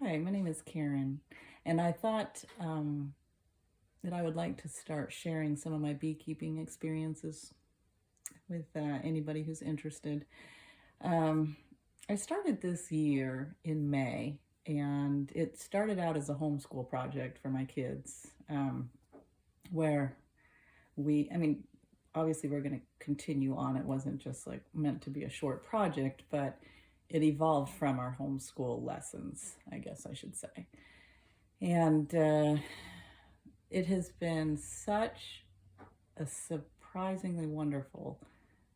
Hi, my name is Karen, and I thought that I would like to start sharing some of my beekeeping experiences with anybody who's interested. Um, I started this year in May, and it started out as a homeschool project for my kids, where I mean, obviously we're going to continue on. It wasn't just like meant to be a short project, but it evolved from our homeschool lessons, I guess I should say. And it has been such a surprisingly wonderful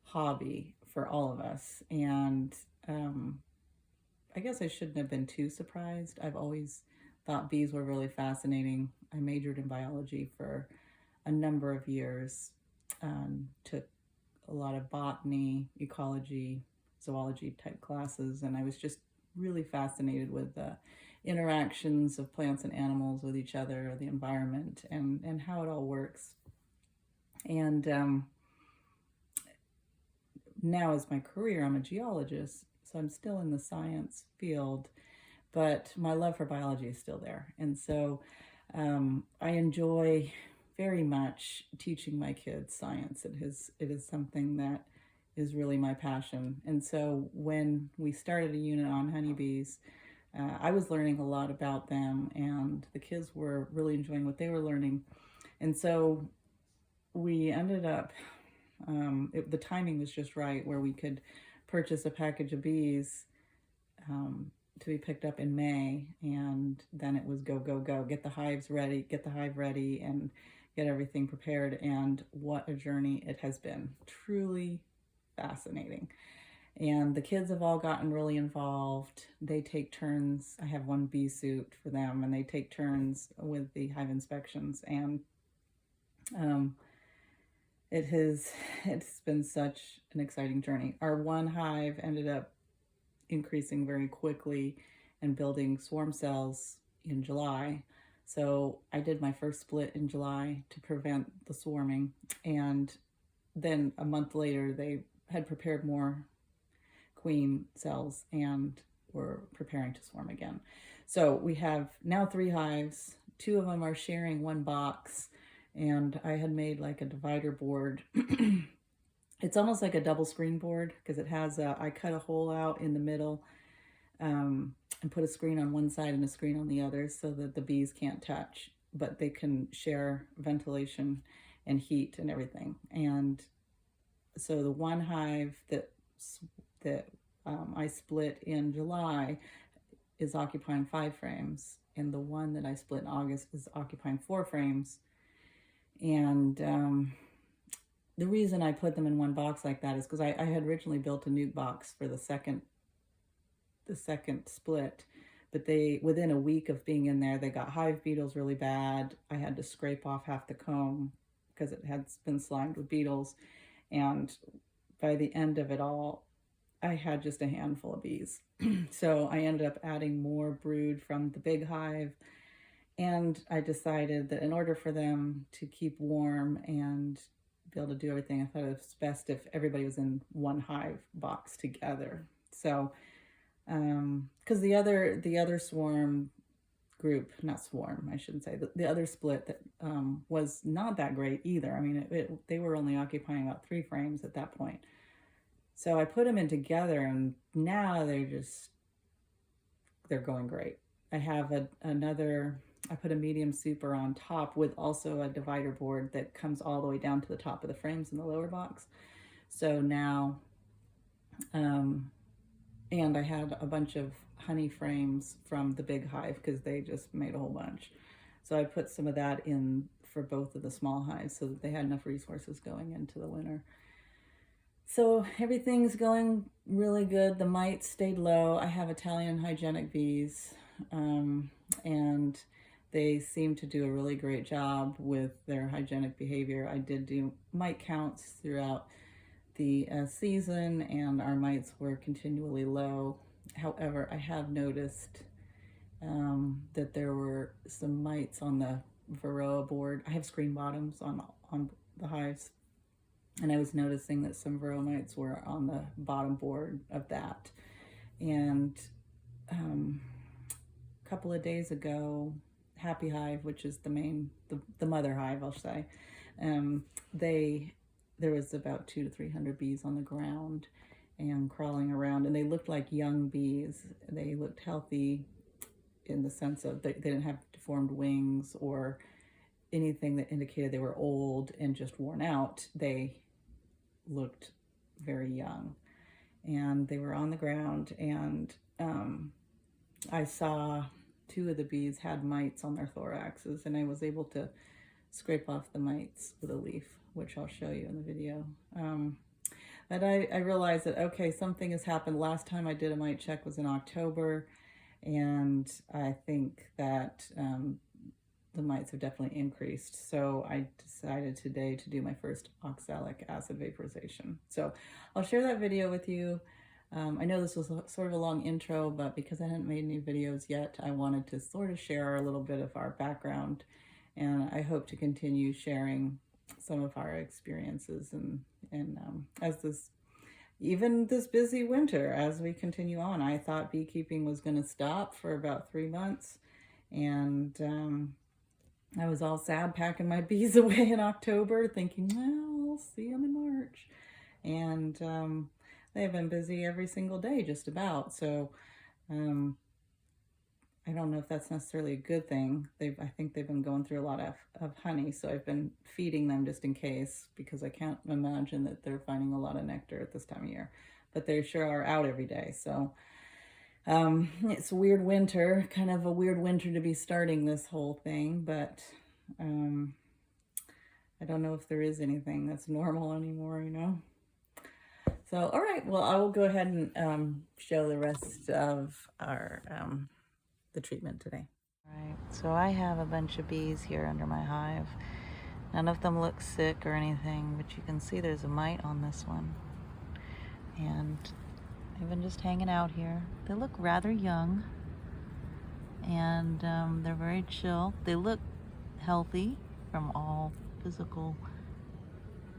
hobby for all of us. And um, I guess I shouldn't have been too surprised. I've always thought bees were really fascinating. I majored in biology for a number of years, took a lot of botany, ecology, zoology type classes, and I was just really fascinated with the interactions of plants and animals with each other, the environment, and how it all works. And now, as my career, I'm a geologist, so I'm still in the science field, but my love for biology is still there. And so I enjoy very much teaching my kids science. It is something that is really my passion. And so when we started a unit on honeybees, I was learning a lot about them, and the kids were really enjoying what they were learning. And so we ended up, the timing was just right where we could purchase a package of bees to be picked up in May, and then it was go, go, go, get the hive ready, and get everything prepared. And what a journey it has been. Truly fascinating. And the kids have all gotten really involved. They take turns. I have one bee suit for them, and they take turns with the hive inspections. And um, it's been such an exciting journey. Our one hive ended up increasing very quickly and building swarm cells in July. So I did my first split in July to prevent the swarming, and then a month later they had prepared more queen cells and were preparing to swarm again. So we have now 3 hives. 2 of them are sharing one box, and I had made like a divider board. It's almost like a double screen board because I cut a hole out in the middle, and put a screen on one side and a screen on the other so that the bees can't touch, but they can share ventilation and heat and everything. And so the one hive that I split in July is occupying 5 frames, and the one that I split in August is occupying 4 frames. And the reason I put them in one box like that is because I had originally built a nuke box for the second split, but within a week of being in there, they got hive beetles really bad. I had to scrape off half the comb because it had been slimed with beetles. And by the end of it all, I had just a handful of bees. So I ended up adding more brood from the big hive. And I decided that in order for them to keep warm and be able to do everything, I thought it was best if everybody was in one hive box together. So, because the other swarm group, not swarm, I shouldn't say, the other split that was not that great either. I mean, they were only occupying about 3 frames at that point. So I put them in together, and now they're going great. I have I put a medium super on top with also a divider board that comes all the way down to the top of the frames in the lower box. So now, and I had a bunch of honey frames from the big hive because they just made a whole bunch. So I put some of that in for both of the small hives so that they had enough resources going into the winter. So everything's going really good. The mites stayed low. I have Italian hygienic bees, and they seem to do a really great job with their hygienic behavior. I did do mite counts throughout the season, and our mites were continually low. However, I have noticed that there were some mites on the Varroa board. I have screen bottoms on the hives, and I was noticing that some Varroa mites were on the bottom board of that. And couple of days ago, Happy Hive, which is the mother hive, I'll say, there was about 200 to 300 bees on the ground and crawling around, and they looked like young bees. They looked healthy in the sense of they didn't have deformed wings or anything that indicated they were old and just worn out. They looked very young, and they were on the ground, and I saw 2 of the bees had mites on their thoraxes, and I was able to scrape off the mites with a leaf, which I'll show you in the video. But I realized that, okay, something has happened. Last time I did a mite check was in October, and I think that the mites have definitely increased. So I decided today to do my first oxalic acid vaporization. So I'll share that video with you. I know this was sort of a long intro, but because I hadn't made any videos yet, I wanted to sort of share a little bit of our background, and I hope to continue sharing some of our experiences and as even this busy winter, as we continue on. I thought beekeeping was going to stop for about 3 months, and I was all sad packing my bees away in October, thinking, well, we'll see them in March. And they've been busy every single day, just about. So I don't know if that's necessarily a good thing. I think they've been going through a lot of honey, so I've been feeding them just in case, because I can't imagine that they're finding a lot of nectar at this time of year. But they sure are out every day. So it's a weird winter, kind of a weird winter to be starting this whole thing, but I don't know if there is anything that's normal anymore, you know? So, all right, well, I will go ahead and show the rest of our the treatment today. All right, so I have a bunch of bees here under my hive. None of them look sick or anything, but you can see there's a mite on this one. And I've been just hanging out here. They look rather young, and they're very chill. They look healthy from all physical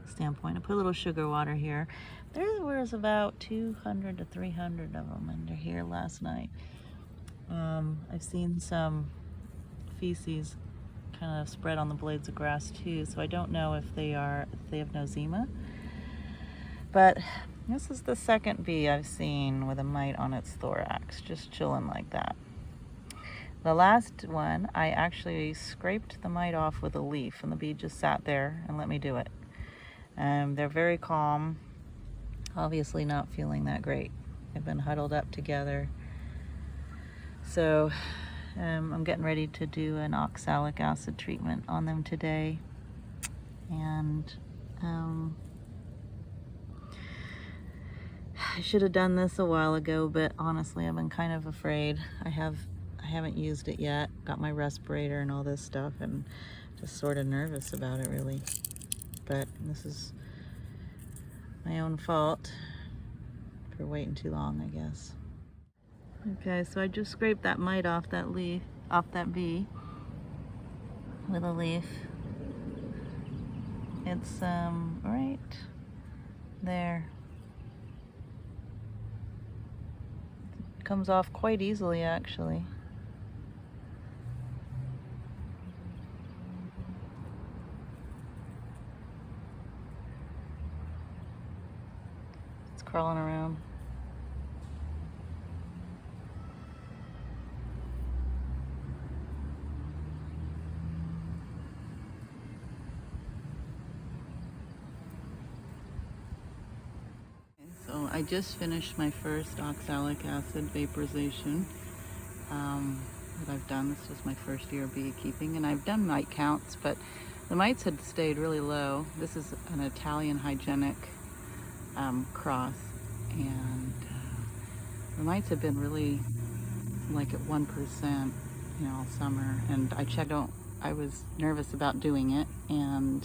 standpoint. I put a little sugar water here. There was about 200 to 300 of them under here last night. I've seen some feces kind of spread on the blades of grass too, so I don't know if they have nosema. But this is the second bee I've seen with a mite on its thorax, just chilling like that. The last one, I actually scraped the mite off with a leaf, and the bee just sat there and let me do it. They're very calm, obviously not feeling that great. They've been huddled up together. So I'm getting ready to do an oxalic acid treatment on them today. And I should have done this a while ago, but honestly, I've been kind of afraid. I haven't used it yet. Got my respirator and all this stuff, and just sort of nervous about it, really. But this is my own fault for waiting too long, I guess. Okay, so I just scraped that mite off that leaf, off that bee with a leaf. It's right there. It comes off quite easily, actually. It's crawling around. So I just finished my first oxalic acid vaporization that I've done. This was my first year of beekeeping, and I've done mite counts, but the mites had stayed really low. This is an Italian hygienic cross, and the mites have been really like at 1%, you know, all summer. And I checked out. I was nervous about doing it, and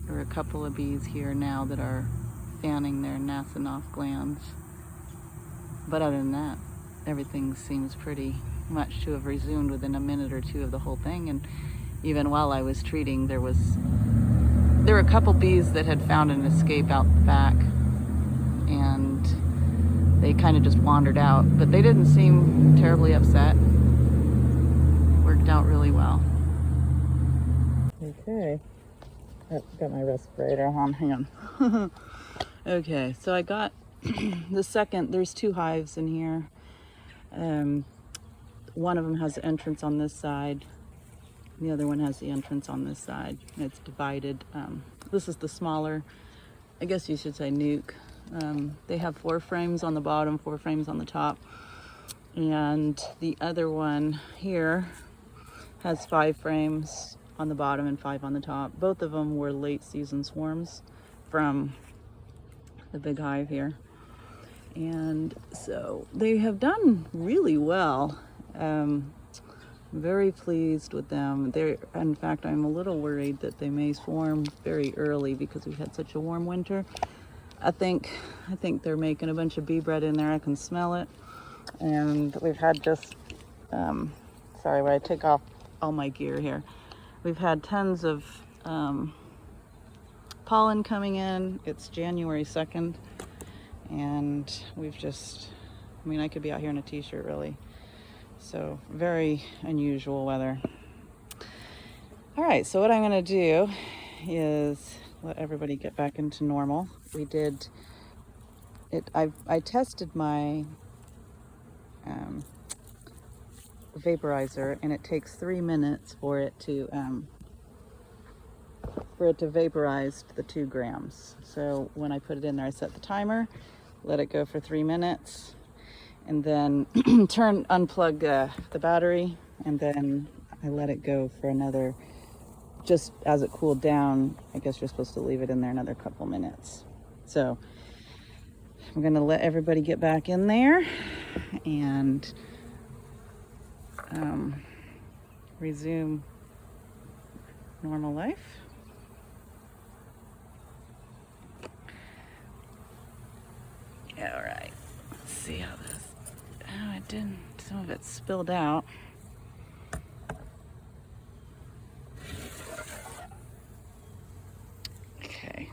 there are a couple of bees here now that are fanning their Nasonov glands. But other than that, everything seems pretty much to have resumed within a minute or two of the whole thing. And even while I was treating, there were a couple bees that had found an escape out the back, and they kind of just wandered out, but they didn't seem terribly upset. It worked out really well. Okay, I've got my respirator on, hang on. Okay, so I got the second, there's 2 hives in here. One of them has the entrance on this side. The other one has the entrance on this side. It's divided. This is the smaller, I guess you should say nuke. They have 4 frames on the bottom, 4 frames on the top. And the other one here has 5 frames on the bottom and 5 on the top. Both of them were late season swarms from the big hive here. And so they have done really well. Very pleased with them. In fact, I'm a little worried that they may swarm very early because we've had such a warm winter. I think they're making a bunch of bee bread in there. I can smell it. And we've had just, sorry, when I take off all my gear here, we've had tons of pollen coming in. It's January 2nd, and we've just, I mean, I could be out here in a t-shirt really. So very unusual weather. All right, so what I'm gonna do is let everybody get back into normal. We did it, I tested my vaporizer, and it takes 3 minutes for it to vaporize the 2 grams. So when I put it in there, I set the timer, let it go for 3 minutes, and then unplug the battery, and then I let it go for another, just as it cooled down. I guess you're supposed to leave it in there another couple minutes. So I'm gonna let everybody get back in there and resume normal life. All right, let's see how this, oh, it didn't, some of it spilled out. Okay.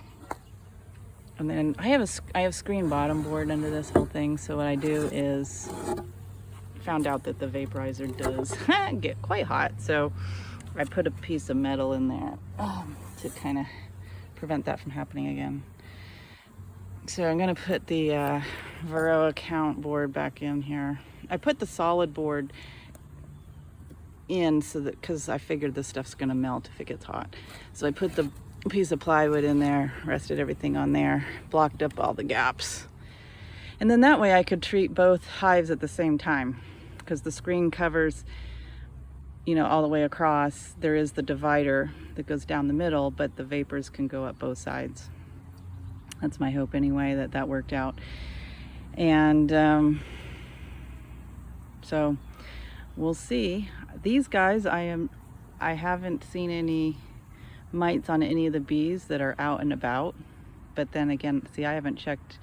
And then I have screen bottom board under this whole thing, so what I do is, found out that the vaporizer does get quite hot, so I put a piece of metal in there to kind of prevent that from happening again. So I'm gonna put the Varroa count board back in here. I put the solid board in so that, because I figured this stuff's gonna melt if it gets hot. So I put the piece of plywood in there, rested everything on there, blocked up all the gaps. And then that way I could treat both hives at the same time, because the screen covers, you know, all the way across. There is the divider that goes down the middle, but the vapors can go up both sides. That's my hope anyway, that worked out. And so we'll see. These guys, I haven't seen any mites on any of the bees that are out and about. But then again, see, I haven't checked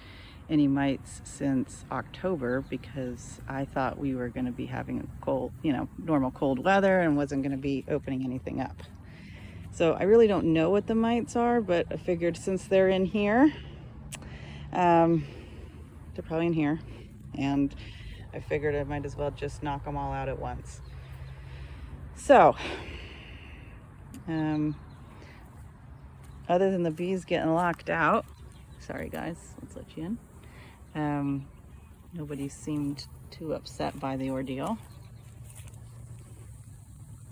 any mites since October, because I thought we were going to be having a cold, you know, normal cold weather, and wasn't going to be opening anything up. So I really don't know what the mites are, but I figured since they're in here, they're probably in here, and I figured I might as well just knock them all out at once. So other than the bees getting locked out, sorry guys, let's let you in. Nobody seemed too upset by the ordeal.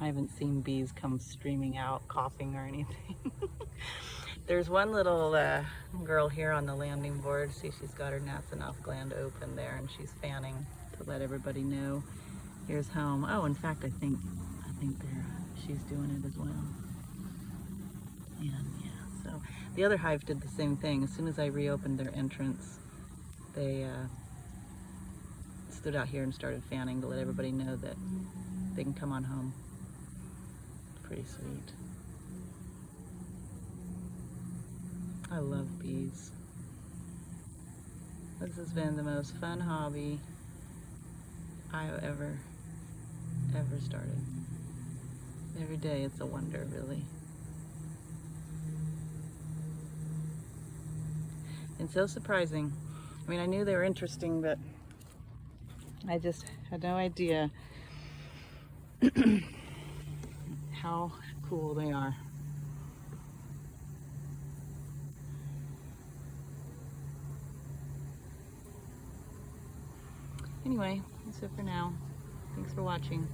I haven't seen bees come streaming out coughing or anything. There's one little girl here on the landing board. See, she's got her Nasinoff gland open there, and she's fanning to let everybody know here's home. Oh, in fact, I think she's doing it as well. And yeah, so the other hive did the same thing. As soon as I reopened their entrance, they stood out here and started fanning to let everybody know that they can come on home. Pretty sweet. I love bees. This has been the most fun hobby I've ever started. Every day it's a wonder, really. And so surprising. I mean, I knew they were interesting, but I just had no idea how cool they are. Anyway, that's it for now. Thanks for watching.